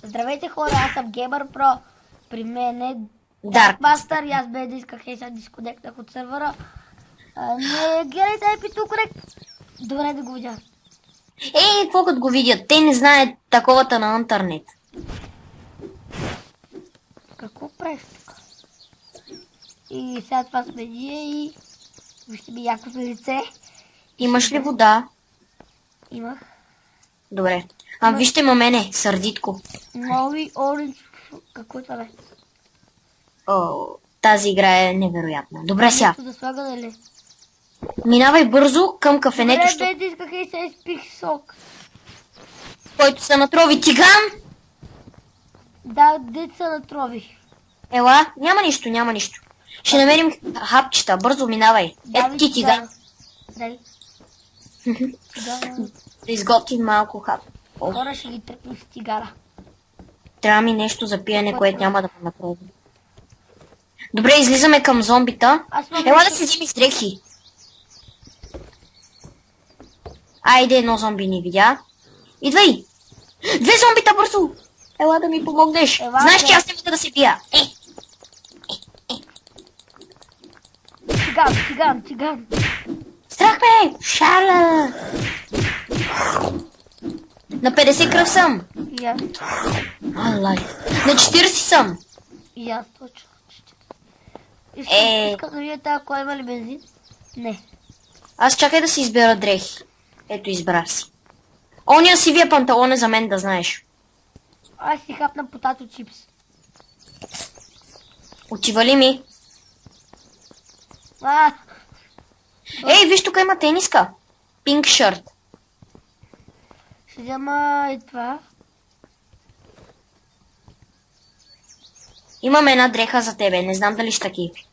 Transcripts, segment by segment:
Здравейте хора, аз съм Gamer Pro. При мен е Dark Master и аз бе да исках и сега дисконектах от сервера. Не гледайте IP2Correct. Добре да го видя. какво като го видят? Те не знаят таковата на интернет. Какво правиш тук? И сега това сме ние и вижте ми якото лице. Имаш ли вода? Имах. Добре. Вижте ма мене, сърдитко. Нови оранж. Какво е това бе? О, тази игра е невероятна. Добре сега. Нещо да слага, дали? Минавай бързо към кафенето, Добре, бе, исках и се изпих сок. който се натрови тиган. Да, деца натрови. Ела, няма нищо. Ще намерим хапчета, бързо минавай. Ето ти тиган. Дай. Да изготвим малко хап. Хора ще ги тръпнем с тигара. Трябва ми нещо за пиене, което няма да ме направи. Добре, излизаме към зомбита. Ела да се вземи с дрехи. Айде, едно зомби ни видя. Идвай! Две зомбита, бързо! Ела да ми помогнеш. Знаеш, че аз не мога да се бия. Тиган. Страх ме! Шарла! На 50 кръв съм. И аз. Алай. На 40 съм. И аз точно. Искам да видя тази кола има ли бензин? Не. Аз чакай да си избера дрехи. Ето, избрах си. Ония сивия панталон е за мен, да знаеш. Аз си хапна потато чипс. Отива ли ми? Ей, виж, тук има тениска. Пинк шърт. Ще взема и това. Имам една дреха за тебе, не знам дали ще кефи.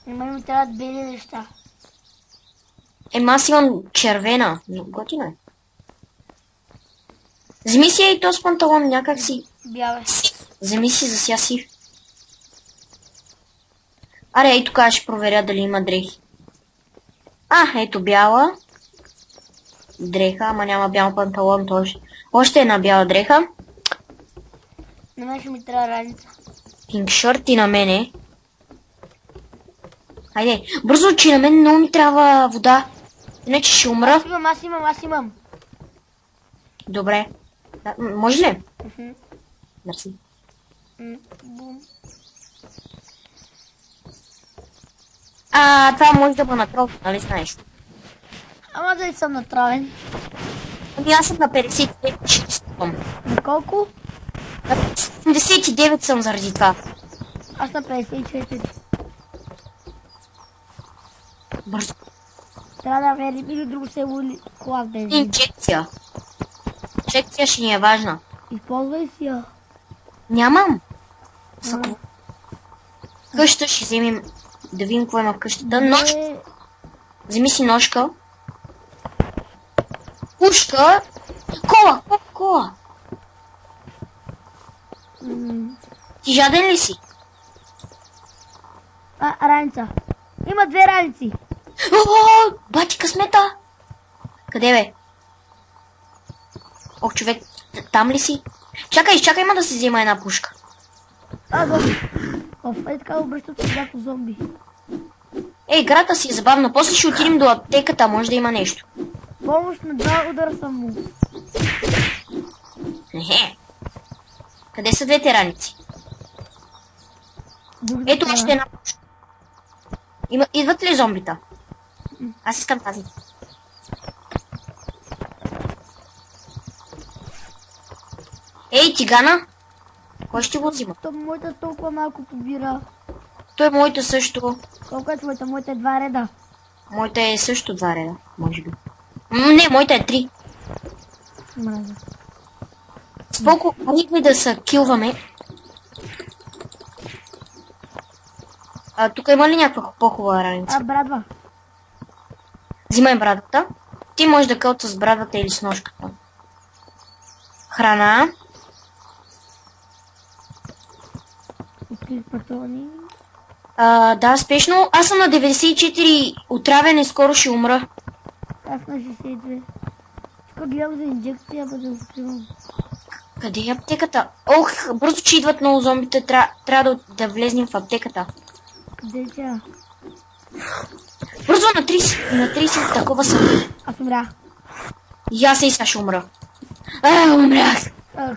Ми трябват бели неща. Аз имам червена. Готина е. Вземи си и този панталон някак си. Бял е. Вземи си за ся сив. Аре, ей тук ще проверя дали има дрехи. Ето бяла. Дреха, ама няма бял панталон тоже. Още една бяла дреха. На мен ще ми трябва раница. Пинк шорт и на мене. Хайде, бързо, че на мен много ми трябва вода. Иначе ще умра. Аз имам. Добре. Може ли? Мерси. Това може да бъде натрови, нали знаеш? Ама да и съм натравен. Аз съм на 59 съм. На колко? На 79 съм заради това. Аз на 54. Бързо. Трябва да верим или друго се воли кола в бензин. Инжекция. Инжекция ще ни е важна. Използвай си я. Нямам. Къща ще вземем. Да видим какво има в къщата. Нож. Вземи си ножка. Пушка. Кола. Ти жаден ли си? Раница. Има две раници. Бати късмета. Къде бе? Човек, там ли си? Чакай, има да си взема една пушка. Така обръщат се някакво зомби. Играта си е забавна. После ще отидем до аптеката, може да има нещо. Помощ на 2 удара съм му. Къде са двете раници? Ето още една пушка. Идват ли зомбита? Аз искам тази. Ей, тигана! Кой ще го взима? Моята толкова малко побира. Той моята също. Колко е твоята? Моята е 2 реда. Моята е също 2 реда, може би. Не, моята е 3. Мраза. Споко, идвай да се килваме. Тук има ли някаква по-хубава раница? Брадва. Взимай брадвата. Ти можеш да кълта с брадвата или с ножката. Храна. Патрони. Да, спешно. Аз съм на 94 отравен и скоро ще умра. Аз на 62. Тук гледам за инжекция, да откривам. Къде е аптеката? Ох, бързо, че идват много зомбите. Трябва да влезнем в аптеката. Къде тя? Бързо, на 30 такова съм. Аз умрях. И аз и сега ще умра. Умрях.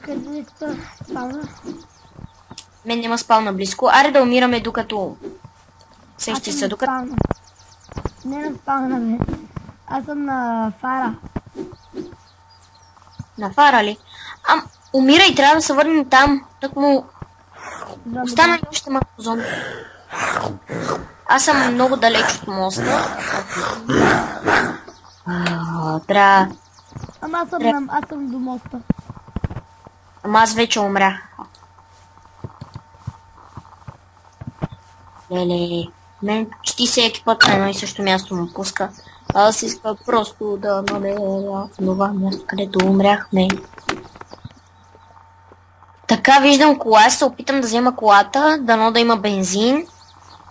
Къде сте? Спална? Мен нема спална близко. Аре да умираме докато... Сещи се, докато... Спална. Не на спална, бе. Аз съм на фара. На фара ли? Умирай, трябва да се върнем там. Так му... Зомби. Остана ли още малко зомби? Аз съм много далеч от моста. Трябва... Ама аз съм до моста. Ама аз вече умрях. Леле, мен почти всеки път на едно и също място му пуска. Аз искам просто да намеря това място, където умряхме. Така, виждам кола, се опитам да взема колата, дано да има бензин.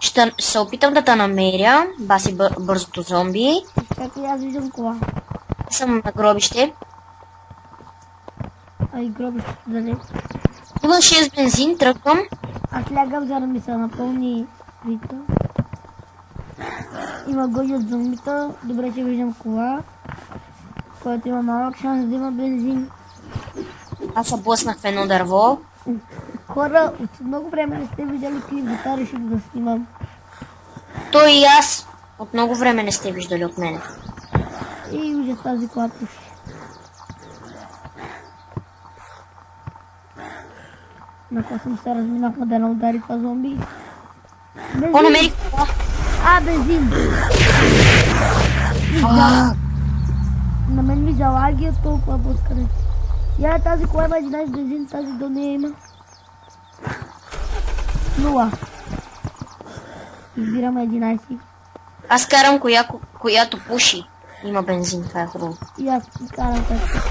Ще се опитам да те намеря. Баси бързото зомби. Чакай, аз виждам кола. Аз съм на гробище. А и гробището далеч. Има 6 бензин, тръгвам. Аз лягам, за да ми се напълни рита. Има годи от зомбита. Добре, че виждам кола, който има малък шанс да има бензин. Аз се блъснах в едно дърво. Хора, от много време не сте видели клип, затова реших да снимам. Той и аз. От много време не сте виждали от мен. И ужас, тази кола пуши. На кой съм се разминахме да не удари това зомби. Бензин! О, намерих кола. Бензин! На мен ми залаги от толкова блъскане. Я тази кола има 11 бензин, тази до нея има 0. Избираме 11. Аз карам която пуши. Има бензин, това е хубаво. И аз карам така.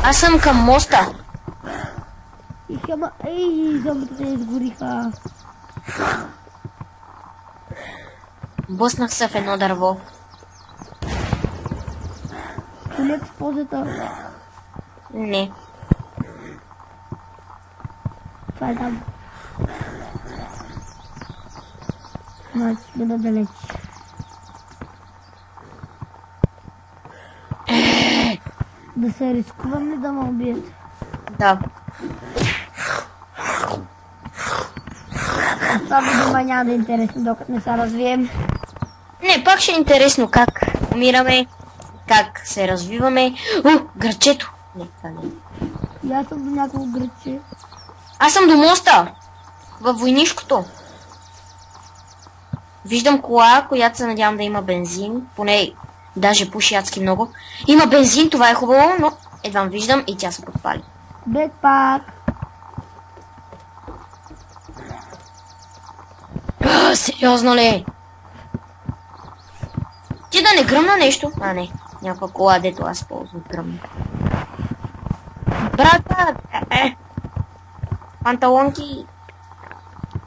Аз съм към моста. И хема... Ей, зомбите се изгориха. Блъснах се в едно дърво. Чули експлозията? Не. Това е там. Значи сме надалеч. Да се рискувам ли да ме убият? Да. Това видео няма да е интересно, докато не се развием. Не, пак ще е интересно как умираме, как се развиваме. Гърчето. Не, това не. И аз съм до няколко гръче. Аз съм до моста. Във войнишкото. Виждам кола, която се надявам да има бензин. Поне даже пуши адски много. Има бензин, това е хубаво, но едвам виждам и тя се подпали. Бекпак. Сериозно ли? Ти да не гръмна нещо? Не. Някаква кола, дето аз ползвам гръмна. Брата! Панталонки.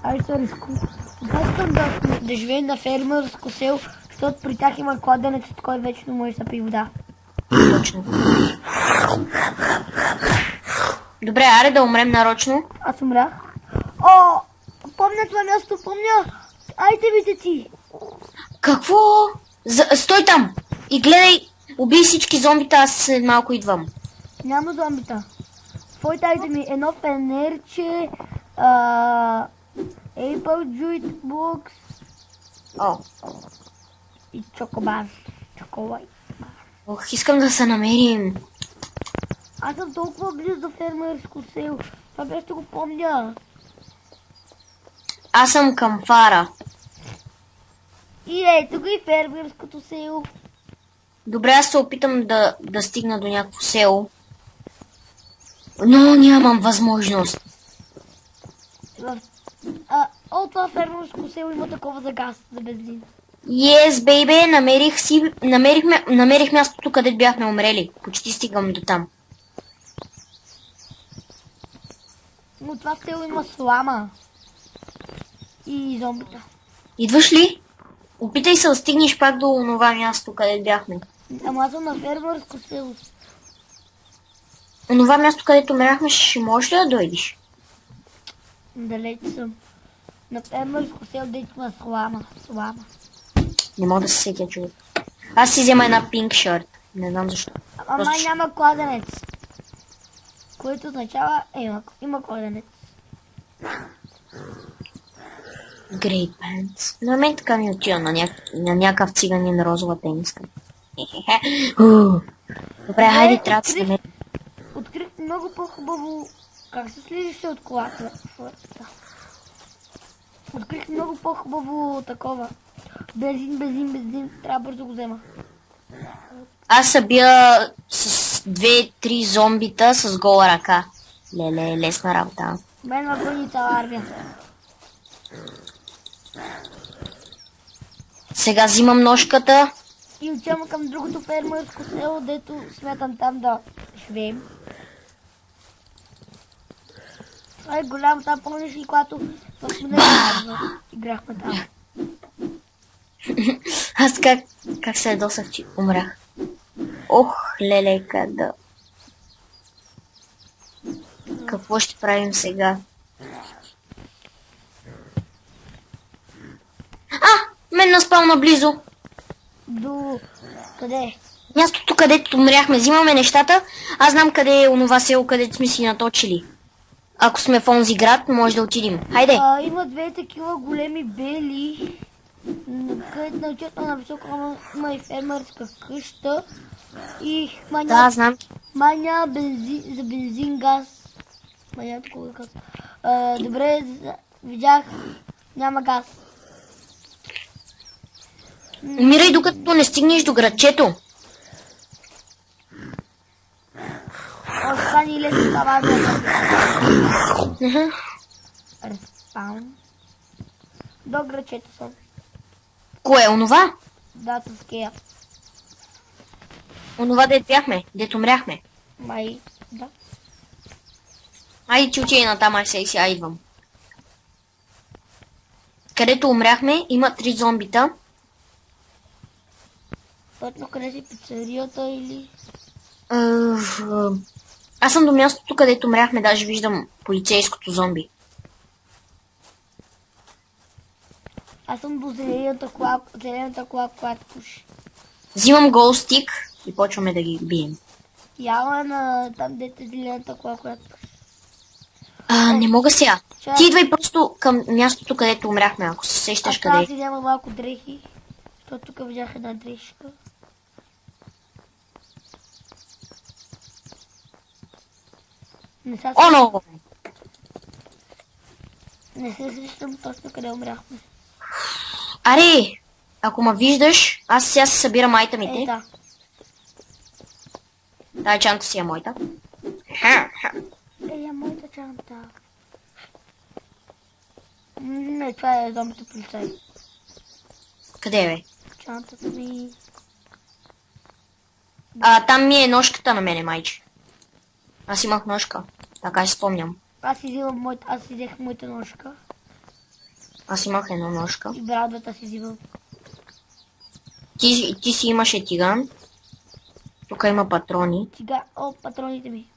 Ай се рискувам. Искам да живея на фермерско село, защото при тях има кладенец, от който вечно може да пие вода. Точно. Добре, аре да умрем нарочно. Аз умрях. О, помня това място, помня. Айде вижте ти. Какво? Стой там! И гледай, убий всички зомбита, аз след малко идвам. Няма зомбита. Твоите айтеми, едно фенерче, Applejuice Books О, и чокобар. Чоколай. ох, искам да се намерим. Аз съм толкова близо до фермерско село. Това беше го помня. Аз съм към фара. И ето го и фермерското село. Добре, аз се опитам да стигна до някакво село. Но нямам възможност. Това фермерско село има такова за газ, за бензин. Yes, baby, намерих мястото, където бяхме умрели. Почти стигам до там. Но това село има слама. И зомбита. Идваш ли? Опитай се да стигнеш пак до това място, където бяхме. Ама аз съм на фермерско село. Онова място, където умряхме, ще можеш ли да дойдеш? Далеч съм. На фермерско село, дето има слама. Не мога да се сетя, човек. Аз си взема една пинк шорт. Не знам защо. Ама Просто ще- няма кладенец. Което означава, има кладенец. Great pants. На мен така ми отива на някакъв циганин розова тениска. Добре, хайде, трябва да сме. Открих много по-хубаво... Как се слизаше от колата? Открих много по-хубаво такова. Бензин. Трябва бързо го взема. Аз събия с 2-3 зомбита с гола ръка. Леле, лесна работа. Мен ма гони цяла армия. Сега взимам ножката. И отивам към другото фермерско село, дето смятам там да живеем. Това е голям, там помниш ли, когато в миналия играхме там. Аз как се ядосах, че умрях. Ох, леле, къда. Какво ще правим сега? Мен наспал наблизо. До... къде? Мястото, където умряхме. Взимаме нещата. Аз знам къде е онова село, където сме си наточили. Ако сме в онзи град, може да отидем. Хайде. Има две такива големи бели, където на високо има и фермерска къща. И Да, знам. няма бензин, за бензин, газ. Няма такова газ. Добре, видях, няма газ. Умирай докато не стигнеш до градчето. Това ни лесно става да Респаун. До грачето съм. Кое е онова? Да, с кея. Онова дето бяхме, дето умряхме. Май, да. Айде ти отиде на там, аз сега идвам. Където умряхме, има 3 зомбита. Точно къде си пицарията или... Аз съм до мястото, където умряхме, даже виждам полицейското зомби. Аз съм до зелената кола, която пуши. Взимам гол стик и почваме да ги бием. Яла на там, дете зелената кола, която пуши. Не мога сега. Чак. Ти идвай просто към мястото, където умряхме, ако се сещаш къде Аз е. си взема малко дрехи, защото тук видях една дрехичка. Не се Оно! Не се срещам точно къде умряхме. Аре, ако ме виждаш, аз сега се събирам айтамите. Да. Тая чанта си е моята. Моята чанта. Не, това е зомбито полицай. Къде е, бе? Чантата ми... Там ми е ножката на мене, майче. Аз имах ножка. Така си спомням. Аз си взех моята ножка. Аз имах една ножка. И брадвата си взимам. Ти си имаше тиган. Тук има патрони. Сега, патроните ми.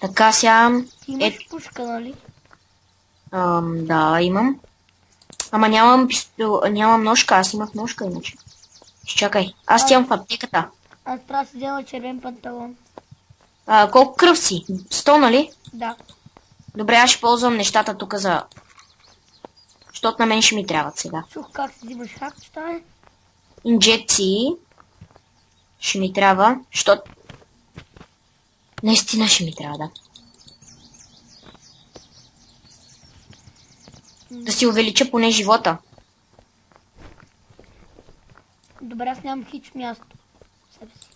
Така сега... Ти имаш пушка, нали? Да, имам. Ама нямам ножка, аз имах ножка иначе. Изчакай, аз отивам в аптеката. Аз трябва да си взема червен панталон. Колко кръв си? 100, нали? Да. Добре, аз ще ползвам нещата тук за... Защото на мен ще ми трябват сега. Чух как си взимаш хакчета, Инжекции. Ще ми трябва, защото... Наистина ще ми трябва, да. Да си увелича поне живота. Добре, аз нямам хич място. Себе си.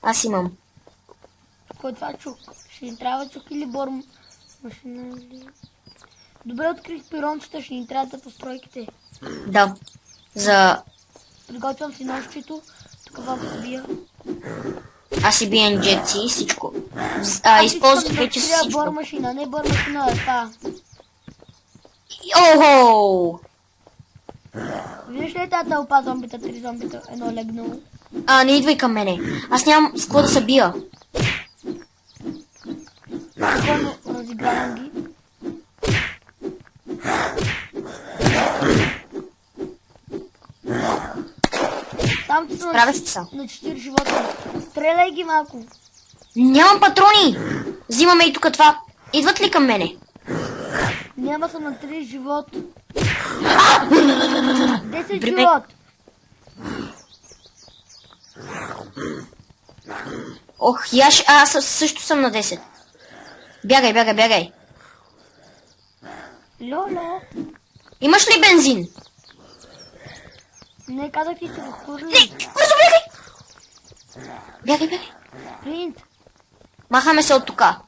Аз имам. Кой това чук? Ще ни трябва чук или борм? Машина или... Добре, открих пирончета, ще ни трябва да постройките. Да. За... Приготвям си нощчето. Тук вам побия. Аз си бия инжекции, всичко. Използвах вече всичко. Бормашина, не бормашина, това. Охо! Виж ли тази тълпа зомбита, 3 зомбита, едно легнало? Не идвай към мене. Аз нямам с какво да се бия. Спокойно разигравам ги. Само че са Справяш се. на 4 живота. Стреляй ги малко. Нямам патрони! Взимаме и тук това. Идват ли към мене? Няма са на 3 живот. 10 Добре. живот. Ох, аз също съм на 10. Бягай, бягай, бягай. Лоло. Имаш ли бензин? Не казах ти, че разхвърли. Бързо бягай! Бягай, бягай. Принт. Махаме се от тука.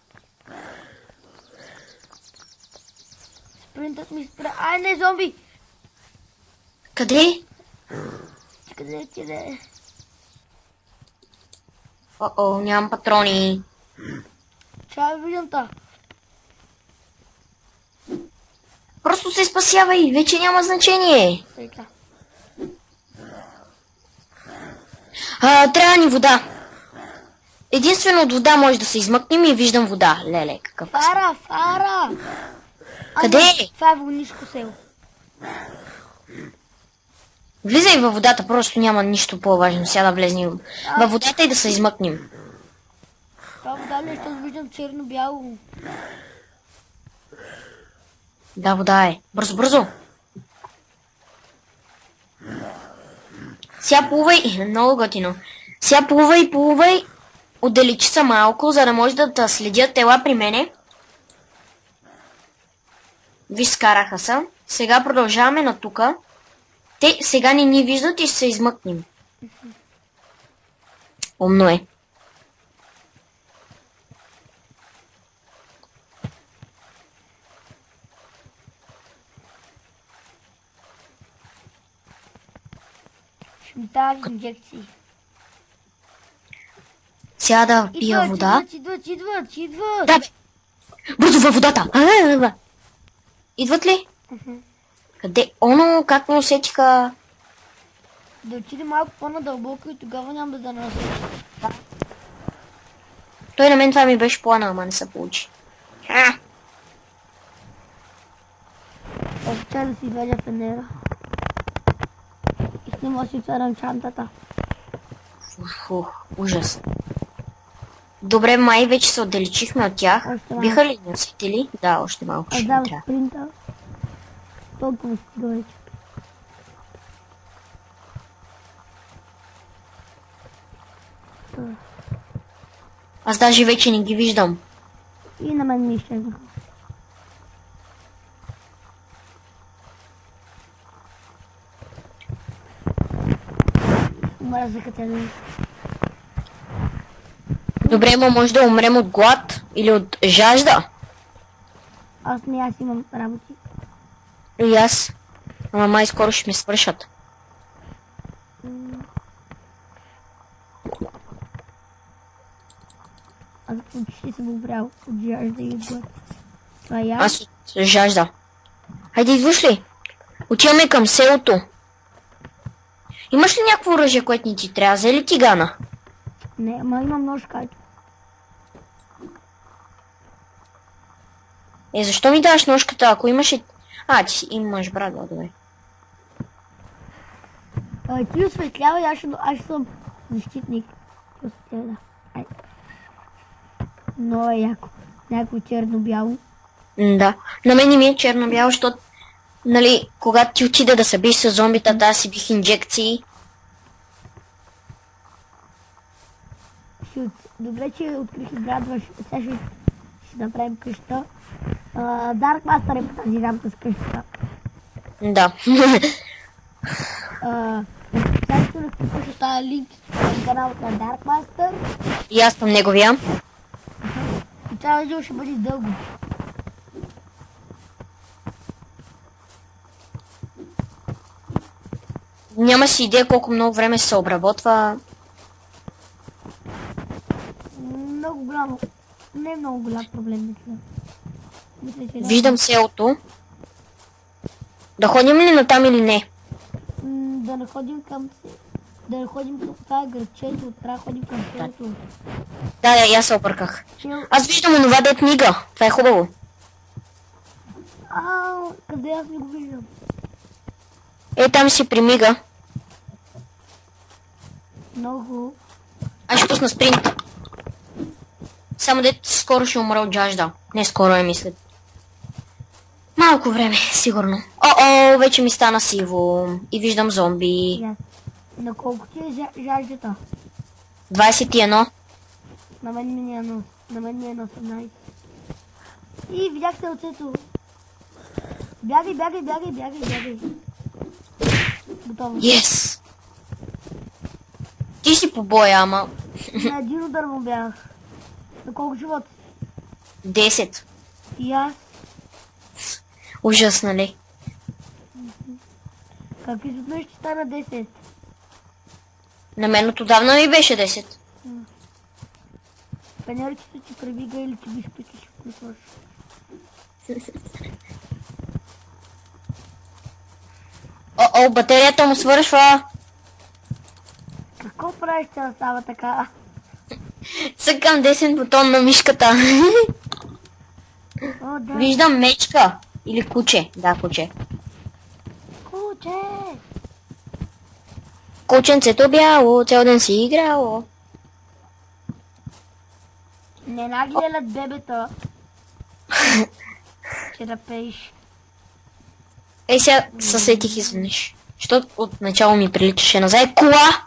Спринтът ми спря. Ай, не, зомби. Къде? Къде ти да е? О, нямам патрони. Чай, виждам та. Просто се спасявай, вече няма значение. Така. Трябва ни вода. Единствено от вода може да се измъкнем и виждам вода. Леле, какъв късмет. Фара! Къде Ама, е? това е войнишко село. Влизай във водата, просто няма нищо по-важно. Сега да влезнем във водата и да се измъкнем. Това вода ли е, защото виждам черно-бяло. Да, вода е. Бързо, бързо. Сега плувай. Много готино. Сега плувай. Отдалечи се малко, за да може да те следят. Ела при мене. Виж, скараха се. Сега продължаваме на тука. Те сега не ни виждат и ще се измъкнем. Умно е. Ще ми даваш инжекции. Сега да пия вода. Идват. Да, бе. Бързо във водата. Идват ли? Къде? Оно, как не усетиха? Да отидем малко по-надълбоко и тогава няма да нас. Той на мен това ми беше плана, ама не се получи. Обичай да си извадя фенера. И с него си отварям чантата. Ужас. Добре, май вече се отдалечихме от тях. Още малко. Биха ли ни усетили? Да, още малко Аз ще дам ни трябва. спринта. Толкова стига вече. Аз даже вече не ги виждам. И на мен ми изчезнаха. Мразеха те да. Добре, ма може да умрем от глад или от жажда. Аз имам работи. И аз. Ама май скоро ще ми свършат. Аз почти съм обрял от жажда и от глад. Това я. Аз от жажда. Хайде, идваш ли? Отиваме към селото. Имаш ли някакво оръжие, което ни ти трябва? Взе ли тигана? Не, ама имам нож кайто. Защо ми даваш ножката, ако имаше... ти си имаш, брат, добре. Ти осветлява и аз ще съм защитник. Да. Ай. Но е яко. Някакво черно-бяло. Да. На мен не ми е черно-бяло, защото, нали, когато ти отида да се биш с зомбитата, аз си бих инжекции. Добре, че открих иградваш. Сега ще направим къща. Dark Master е по тази рамка с къщата. Да. Сега ще напиша тази линк на каналът на Dark Master. И аз съм неговия. И това видео ще бъде дълго. Няма си идея колко много време се обработва. Много голямо. Не е много голям проблем, мисля. Виждам селото. Да ходим ли натам или не? Да не ходим към... Да не ходим към това градчето, трябва да ходим към селото. Да, и аз се обърках. Чел... Аз виждам онова дет мига. Това е хубаво. Къде аз не го виждам? Е, там си при мига. Много. Аз ще пусна спринт. Само дет скоро ще умра от жажда. Не скоро е, мисля. Малко време, сигурно. О, вече ми стана сиво. И виждам зомби. На колко ти е жаждата? 21. На мен ми е на 18. И видях селцето. Бягай. Готово. Yes! Ти си по боя, ама... На един удар му бях. На колко живот? 10. И аз. Ужас, нали? Как изведнъж ще стана 10? На мен от отдавна ми беше 10. Пенерчето ти пребига или ти биш пики ще включваш? Батерията му свършва. Какво правиш, че да става така? Цъкам десен бутон на мишката. О, да. Виждам мечка. Или куче. Да, куче. Куче! Кученцето бяло, цял ден си играло. Не нагледат бебета. Че да пееш. Ей, сега съсетих изведнъж. Защото от начало ми приличаше назад. Кола!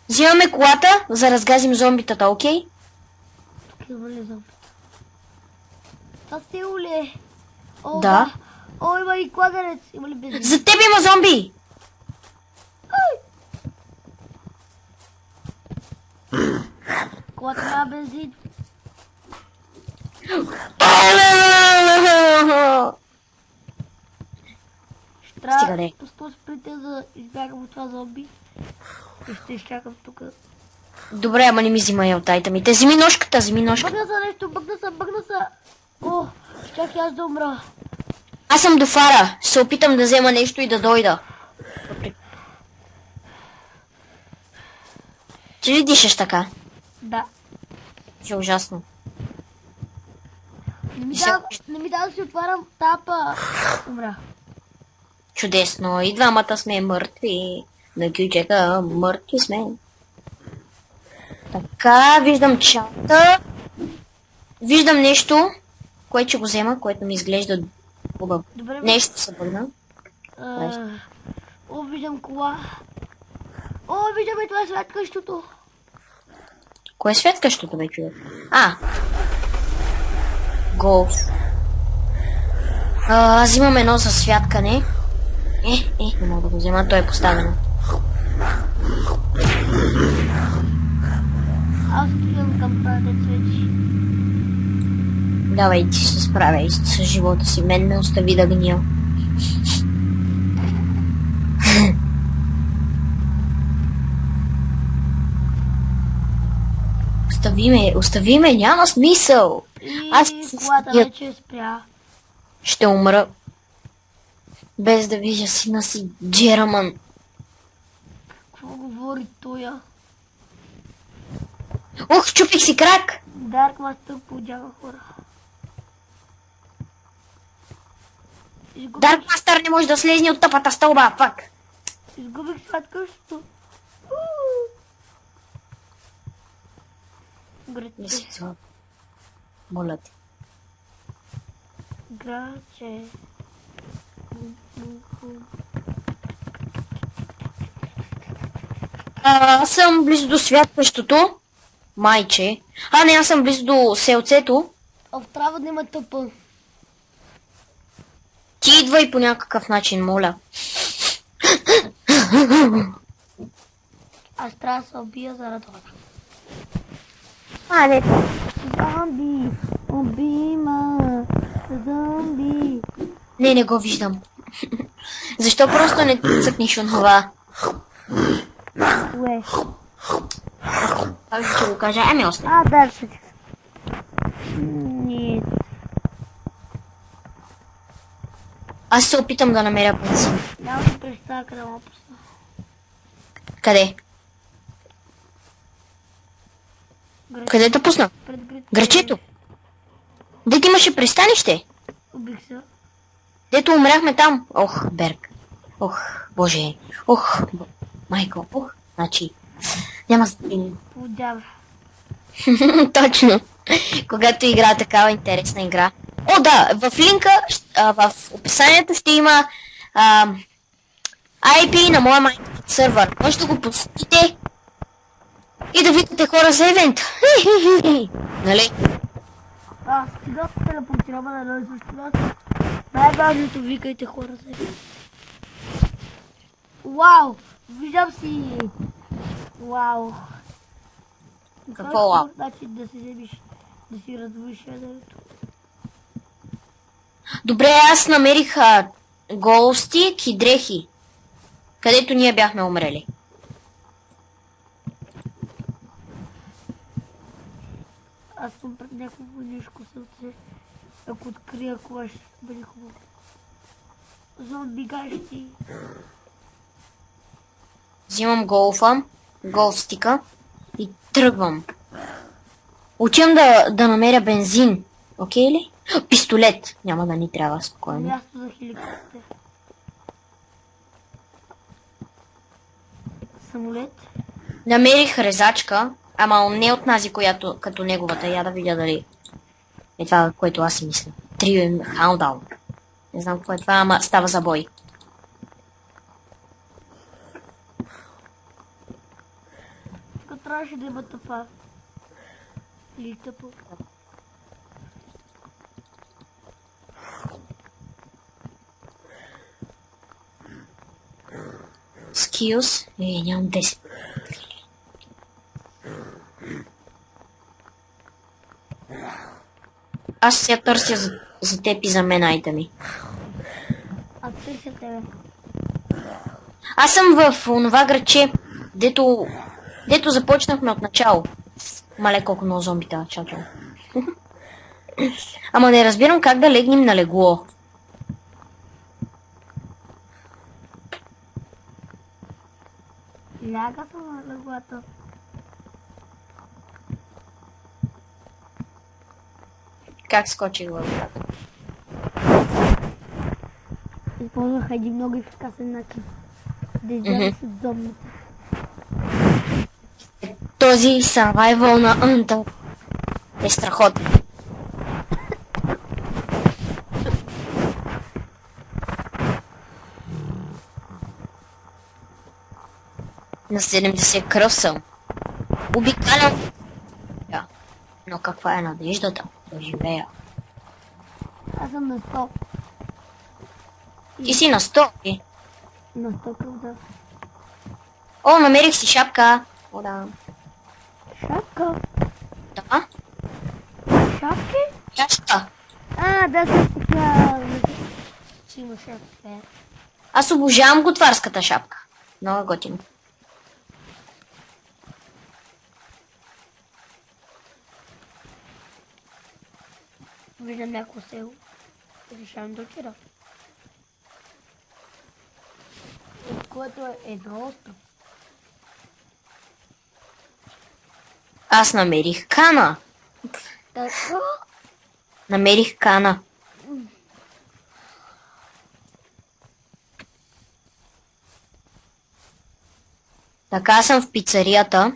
Взимаме колата, за да разгазим зомбитата, окей? Тук има ли зомбита? Това сте ли е? О, Да. О, има и кладенец. Има ли бензин? За теб има зомби! Колата няма бензин. Ще Стига, трябва де. да пусна спринте, за да избягам от това зомби. И ще изчакам тук. Добре, ама не ми взимай от айтамите. Вземи ножката, вземи ножката. Бъгна за нещо, бъгна са. О, чакай аз да умра. Аз съм до фара. Ще се опитам да взема нещо и да дойда. Ти ли дишаш така? Да. Ще е ужасно. Не ми да си отварям тапа. Умра. Чудесно. И двамата сме мъртви. На кючека мъртви сме. Така, виждам чата. Виждам нещо, което ще го взема, което ми изглежда хубаво. Добре, Нещо се бъдна. О, виждам кола. О, виждаме това светкащото. Кое е светкащото, бе, човек? Голф. Аз имам едно за святкане. Не мога да го взема, то е поставено. Аз отивам към прадец вече. Давай, ти се справяй с живота си. Мен ме остави да гния. Остави ме, няма смисъл. Аз колата вече е спря. ще умра. Без да вижда сина си Джераман. Какво говори тоя? Ух, чупих си крак! Дарк Мастър подява хора. Дарк Мастър не може да слезне от тъпата стълба, фак. Изгубих сладкащото. Не си слаб. Моля те. Граче. Аз съм близо до святващото. Майче. Не, аз съм близо до селцето. Трябва да има тъпа. Ти идвай по някакъв начин, моля. Аз трябва да се убия за радота. Не. Зомби! Убима! Зомби! Не го виждам. Защо просто не цъкнеш онова? Уе. Аз ще го кажа, още. Дальше. Нет. Аз се опитам да намеря бензин. Няма да представя къде му пусна. Къде? Къде те пусна? Пред град. Грачето. Дето имаше пристанище. Убих се. Дето умряхме там. Ох, Берг. Ох, боже. Ох, майко. Ох, значи. Няма значение. Подява. Точно. Когато игра такава интересна игра. О, да, в линка, в описанието ще има IP на моя Minecraft сервер. Може да го посетите и да викате хора за евент. Нали? Сега се телепортираме на едно и също място. Най-важното, викайте хора за евент. Вау! Виждам си! Вау! Какво вау? Значи да си вземеш, да си раздвоиш ядерето. Добре, аз намерих голстик и дрехи, където ние бяхме умрели. Аз съм пред някакво нишко сълце. Ако открия кола, ще бъде хубаво. Зомби гащи. Взимам голфстика и тръгвам. Учим да намеря бензин. Окей ли? Пистолет. Няма да ни трябва спокойно. Място за хеликоптер. Самолет. Намерих резачка, ама не от тази, която като неговата. Я да видя дали е това, което аз си мисля. Трио хаундаун. Не знам какво е това, ама става за бой. Тук трябваше да има тъпа. Или тъпо. Skills. Нямам 10. Аз сега търся за теб и за мен айтеми. Аз търся тебе. Аз съм в онова градче, дето започнахме от начало. Мале колко много зомбита, чао. Ама не разбирам как да легнем на легло. Ляга съм на леглата. Как скочих в леглата? Използвах един много ефикасен начин. Да изляза с зомбите. Този survival на Антъл е страхотен. На 70 кръв съм. Обикалям. Но каква е надеждата да живея? Аз съм на 100. Ти си на 100. На 100 кръв, да. О, намерих си шапка. О, да. Шапка? Да? Шапки? Шапка. Да се купя. Че има шапка. Аз обожавам готварската шапка. Много готино. Виждам някакво село. Решавам да отида. От което е едно остров. Аз намерих кана. Така? Намерих кана. Така съм в пицарията.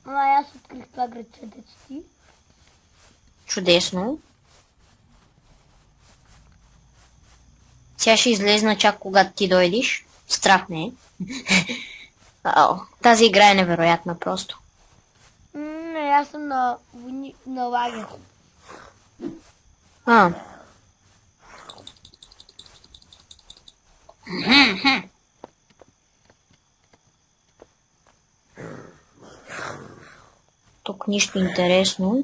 Аз открих това градче, дето ти. Чудесно. Сега ще излезна чак когато ти дойдеш. Страх не е. Тази игра е невероятна просто. Не, аз съм на лагер. Тук нищо интересно.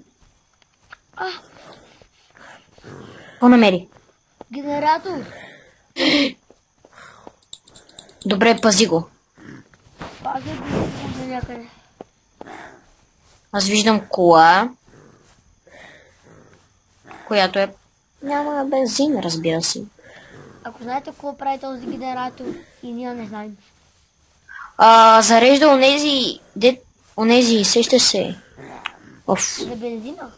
Какво намери? Генератор. Добре, пази го. Пазя го за някъде. Аз виждам кола, която е... Няма бензин, разбира се. Ако знаете какво прави този генератор и ние не знаем. Зарежда онези, сеща се. Оф. За бензина.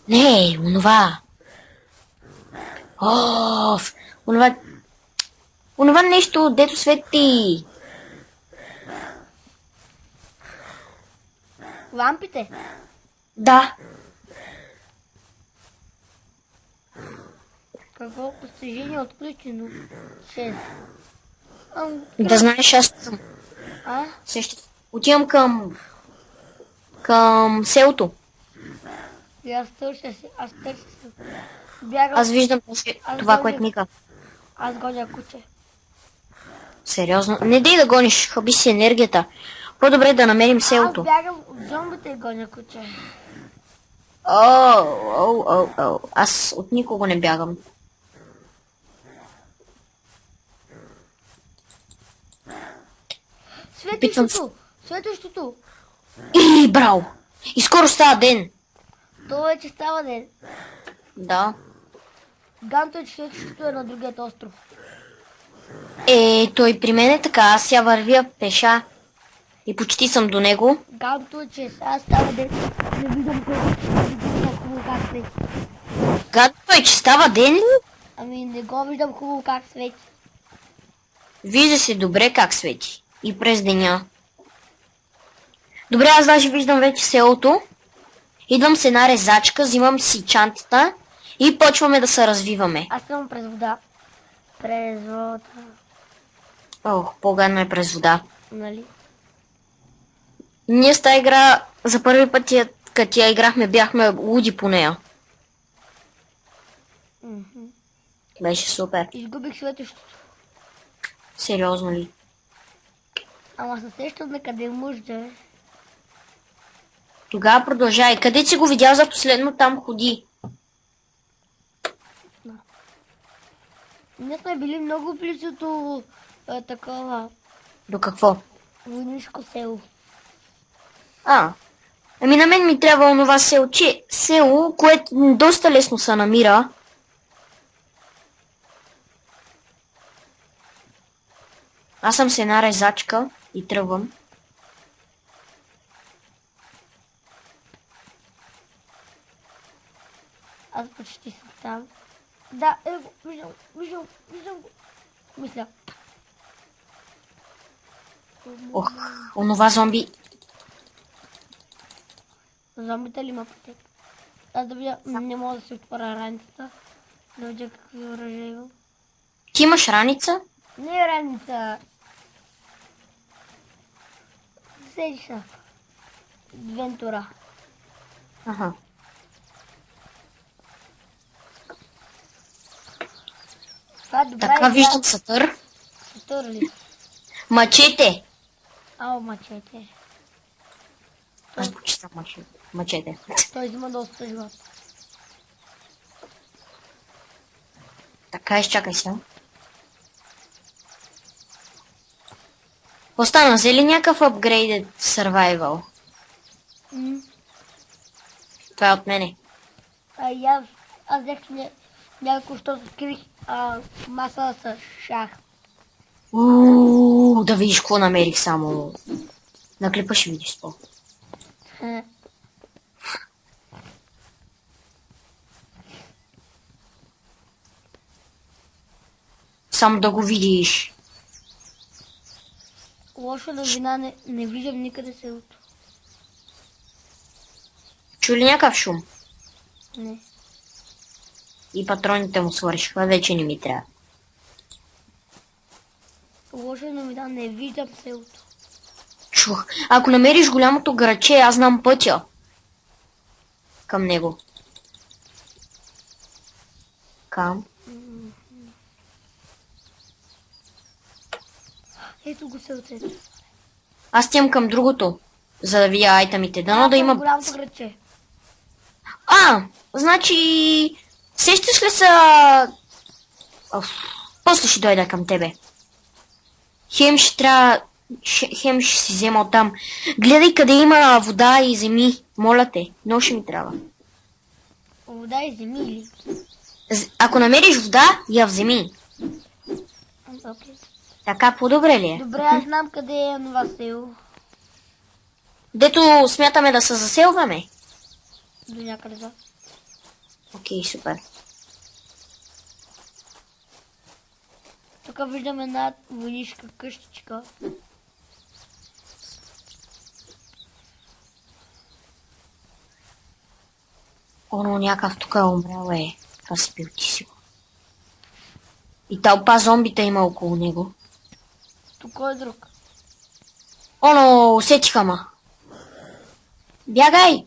Не, онова. Оф. Онова нещо, дето свети. Лампите. Да. Какво постижение е отключено? 6. Да знаеш, аз съм. А? Отивам към селото. И аз търся се. Бягам. Аз виждам това, гоня- което Ника. Аз гоня куче. Сериозно. Не дей да гониш, хаби си енергията. По-добре да намерим селото. Аз бягам от зомбите и гоня куче. Аз от никого не бягам. Светещото! Светещото! И браво! И скоро става ден. То вече става ден. Да. Ганто е, че светещото е на другият остров. Той при мен е така. Аз я вървя пеша. И почти съм до него. Ганто е, че сега става ден. Не виждам хубаво как свети. Гадно е, че става ден ли? Ами не го виждам хубаво как свети. Вижда се добре как свети. И през деня. Добре, аз даже виждам вече селото. Идвам с една резачка, взимам си чантата и почваме да се развиваме. Аз съм през вода. През вода. Ох, по-гадно е през вода. Нали? Ние с тази игра за първи път, като я играхме, бяхме луди по нея. Беше супер. Изгубих светещото. Сериозно ли? Ама се сещам на къде може да е. Тогава продължай. Къде си го видял за последно, там ходи. Ние сме били много близо до такова До какво? войнишко село. Ами на мен ми трябва онова село, което доста лесно се намира. Аз съм с една резачка и тръгвам. Аз почти съм там. Да, виждам го. Мисля. Ох, онова зомби. Зомбите ли има пътек? Аз да видя, не мога да се отворя раницата. Да видя какви оръжия имам. Ти имаш раница? Не е раница. Седи са. Вентура. Аха. Това е добра Така игра. виждам сатър. Сатър ли? Мачете. Ау, мачете. Аз почитам мачете. Той взима доста живот. Така, изчакай сега. Остана, взе ли някакъв upgraded survival? Това е от мене. И аз взех някакво, защото открих маса с шах. Да видиш какво намерих само. На клипа ще видиш това. Само да го видиш. Лоша новина, не виждам никъде селото. Чу ли някакъв шум? Не. И патроните му свършиха, вече не ми трябва. Лоша новина, не виждам селото. Чух. Ако намериш голямото граче, аз знам пътя към него. Към? Ето го селцето. Аз стигам към другото, за да видя айтамите. Дано да има... Голямото градче. Значи... Сещаш ли са... После ще дойда към тебе. Хем ще трябва... Хем ще си взема оттам. Гледай къде има вода и земи. Моля те, много ще ми трябва. Вода и земи или? Ако намериш вода, я вземи. Окей. Така по-добре ли е? Добре, аз знам къде е това село. Дето смятаме да се заселваме. До някъде да. Окей, супер. Тук виждам една войнишка къщичка. Оно някакъв тук е умрял разпил ти си го. И тълпа зомбита има около него. Тук е друг. Оно, усетиха ма. Бягай!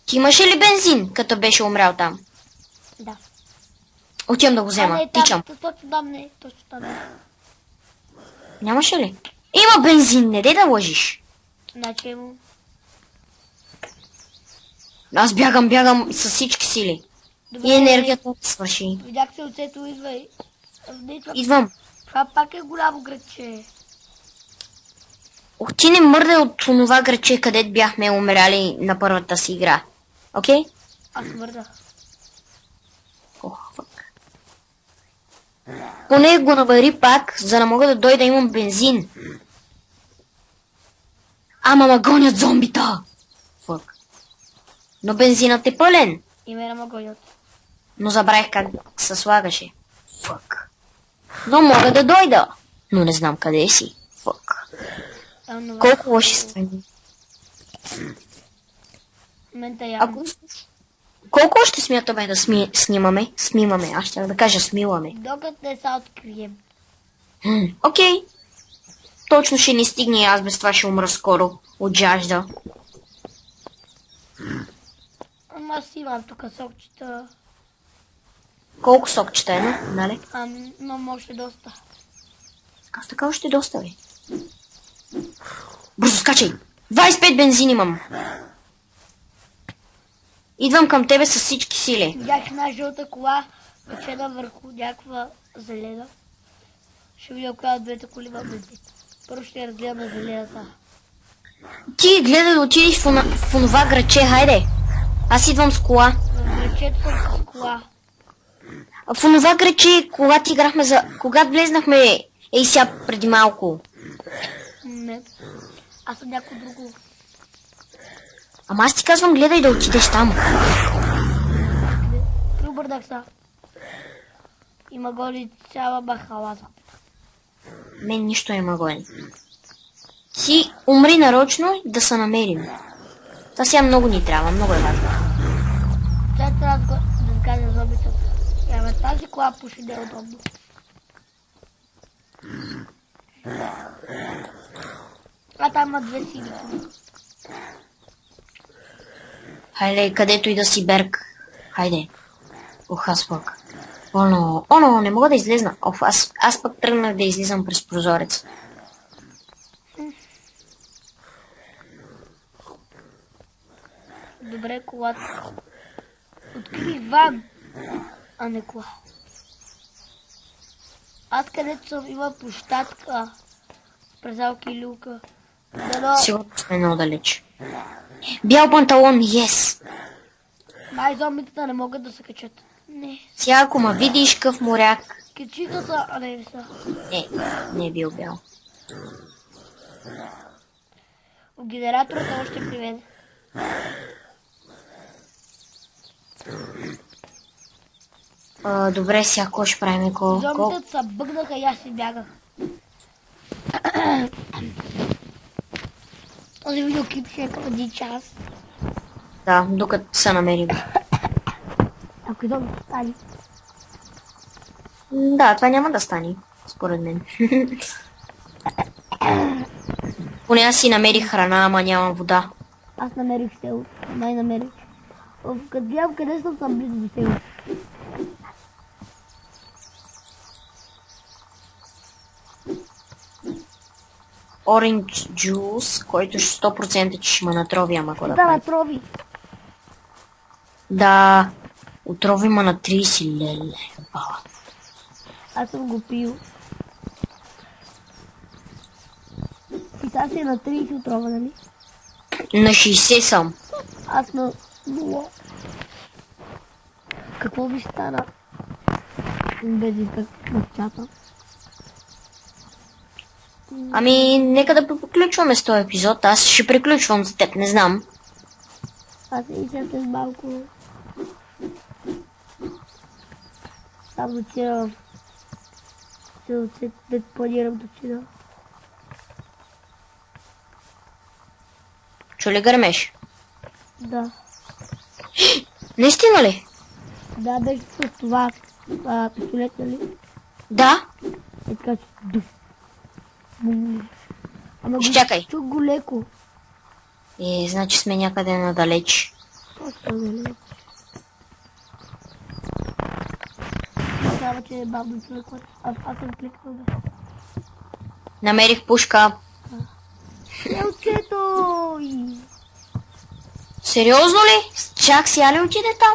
Ти имаше ли бензин, като беше умрял там? Да. Отивам да го взема. Не, Тичам. точно там не. Точно там не. Нямаше ли? Има бензин, не дей да лъжиш. Значи има. Аз бягам с всички сили. Добре, И енергията свърши. видях се оцето, идвай. Идвам. Това пак е голямо градче. Ох, ти не мърдай от това граче, където бяхме умирали на първата си игра. Окей? Аз мърдах. Ох, фък. Поне го навари пак, за да мога да дойда имам бензин. Ама ма гонят зомбита! Фък. Но бензинът е пълен. И ме ме гонят. Но забравих как се слагаше. Фък. Но мога да дойда. Но не знам къде си. Фък. Колко лоши страни. Мента Колко още смятаме да снимаме? Снимаме. Аз ще да кажа смиламе. Докато не са открием. Окей. Точно ще ни стигне и аз без това ще умра скоро. От жажда. Ама си имам тук сокчета. Колко сокчета е, нали? Но още доста. Аз така още доста, бе. Бързо скачай! 25 бензин имам. Идвам към тебе с всички сили. Видях една жълта кола, качена върху някаква зелена. Ще видя коя от двете коли има бензин. Първо ще разгледаме зелената. Ти гледай да отидеш в онова граче, хайде. Аз идвам с кола. В грачето съм с кола. В онова граче, когато играхме за... Когато влезнахме сега преди малко. Не. Аз съм някой друго. Ама аз ти казвам, гледай да отидеш там. Преобърнах се. Има голи цяла бахалаза. Мен нищо има гони. Ти умри нарочно да се намерим. Това сега много ни трябва, много е важно. След трябва да кажа зомбите. Ама тази кола пуши не е удобно. А там има две сини. Хайде, където и да си, Берг. Хайде. Ох, аз пък. Оно, не мога да излезна. Оф, аз пък тръгнах да излизам през прозорец. Добре, колата. Откри ван, а не кола. Аз където съм има площадка. Презалки и люка. Сигурно сме много далеч. Бял панталон, yes! Май зомбите не могат да се качат. Не. Сега ако ма видиш къв моряк... Качиха са, а не са. Не е бил бял. В генератората още приведе. Добре, сега какво ще правим? Зомбите са бъгнаха и аз си бягах. Този видеоклип ще е преди час. Да, докато се намерим. Ако зомби стали. Да, това няма да стане, според мен. Поне аз си намерих храна, ама нямам вода. Аз намерих село. Май намерих. Къде съм близо до село. Orange juice, който 100% ще ме натрови, ама какво да Да, правим? натрови. Да, отрови ма на 30 леле. Бала. Аз съм го пил. И сега си на 30 отрова, нали? На 60 съм. Аз на 0. Какво ви стана? Без изпък в чата. Ами, нека да приключваме с този епизод. Аз ще приключвам за теб, не знам. Аз и сега след малко... Там да отида да планирам да отида. Чу ли гърмеш? Да. Наистина ли? Да, беше с това пистолет, нали? Да. Е така, че дуф. Бум. Ама Изчакай. чух го леко. Значи сме някъде надалеч. Още далеч. Трябва, че е бавно човек. Аз съм кликнал да. Намерих пушка. Елчето! Сериозно ли? Чак сега ли отиде там?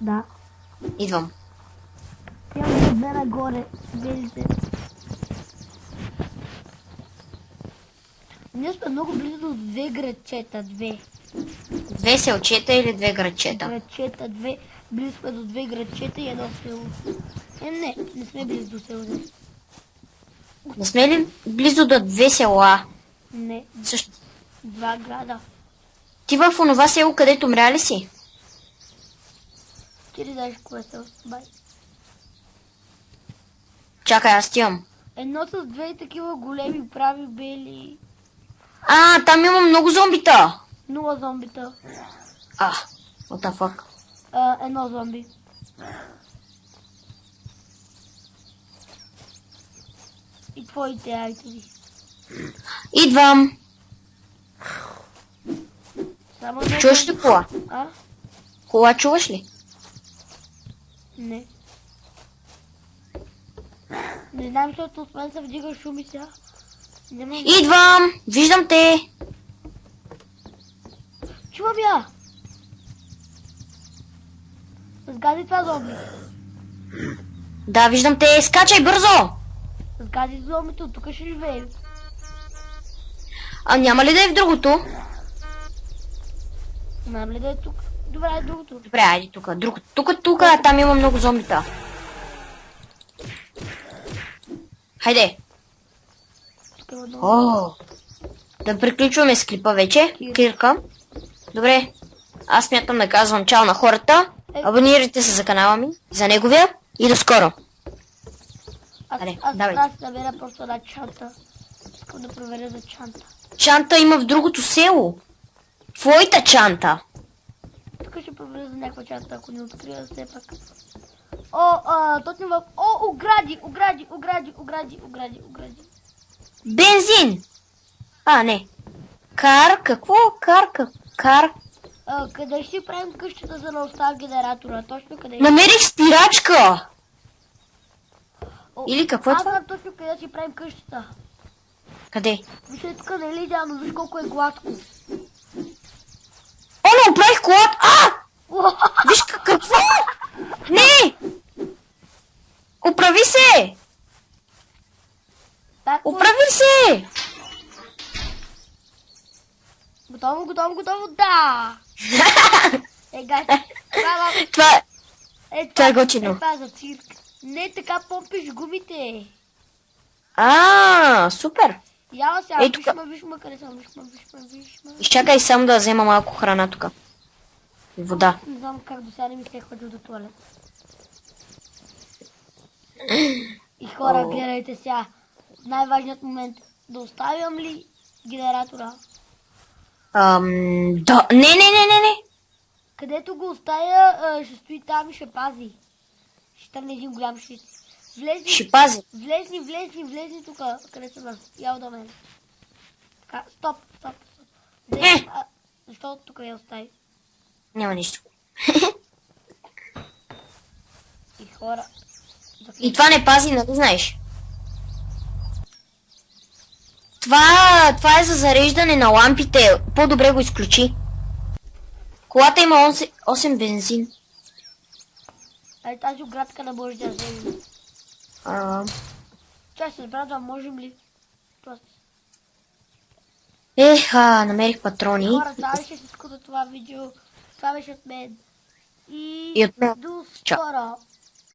Да. Идвам. Трябва да бе нагоре. Видите. Ние сме много близо до две градчета. Две селчета или две градчета? Градчета, две. Близо сме до две градчета и едно село. Не сме близо до село. Не сме ли близо до две села? Не, Също. два града. Ти в онова село, където умря ли си? Ти ли знаеш кое село? Бай. Чакай, аз имам. Едно с две такива големи прави бели. Там има много зомбита. Нула зомбита. What the fuck? Едно зомби. И твоите айтови. Идвам. Само едно Чуваш зомби. ли кола? Кола чуваш ли? Не. Не знам, защото от мен се вдига шум и сега. Идвам! Виждам те! Чувам я! Сгази това зомби. Да, виждам те! Скачай бързо! Сгази зомбито, тук ще живеем. Няма ли да е в другото? Знам ли да е тук? Добре, е другото. Добре, айде тук. Тук, там има много зомбита. Хайде! Тук има много. О! Да приключваме с клипа вече. Кирка. Добре. Аз смятам да казвам чао на хората. Абонирайте се за канала ми, за неговия и до скоро. Аз давай. намеря просто една чанта. Искам да проверя за чанта. Чанта има в другото село. Твоята чанта. Тук ще проверя за някаква чанта, ако не открия все пак. Точно в... огради. Бензин! Не. Какво? Къде ще правим къщата, за да оставя генератора? Точно къде? Намерих спирачка! Или какво е Аз това? знам точно къде ще правим къщата. Къде? Виж тук не е ли идеално, виж колко е гладко. Не оправих колата! Виж какво? Не! Оправи се! Оправи се! Готово, да! Това е готино. Това е за цирк. Не, така помпиш гумите. Супер! Яла сега, виж ма къде съм, виж ма. Изчакай само да взема малко храна тук. И вода. Не знам как до сега не ми се е ходил до туалет. И хора, гледайте сега. Най-важният момент. Да оставям ли генератора? Да. Не. Където го оставя, ще стои там и ще пази. Ще тръгне един голям швид. Ще пази. Влезни тук, къде съм аз. Я до мен. Така, стоп. Защо тук я остави? Няма нищо. И хора. И това не пази, нали знаеш? Това е за зареждане на лампите. По-добре го изключи. Колата има 8 бензин. Тази оградка не може да я вземем. Чай се брат, можем ли? Намерих патрони. Хора, това беше всичко за това видео. Това беше от мен. И от мен. до Чао. скоро.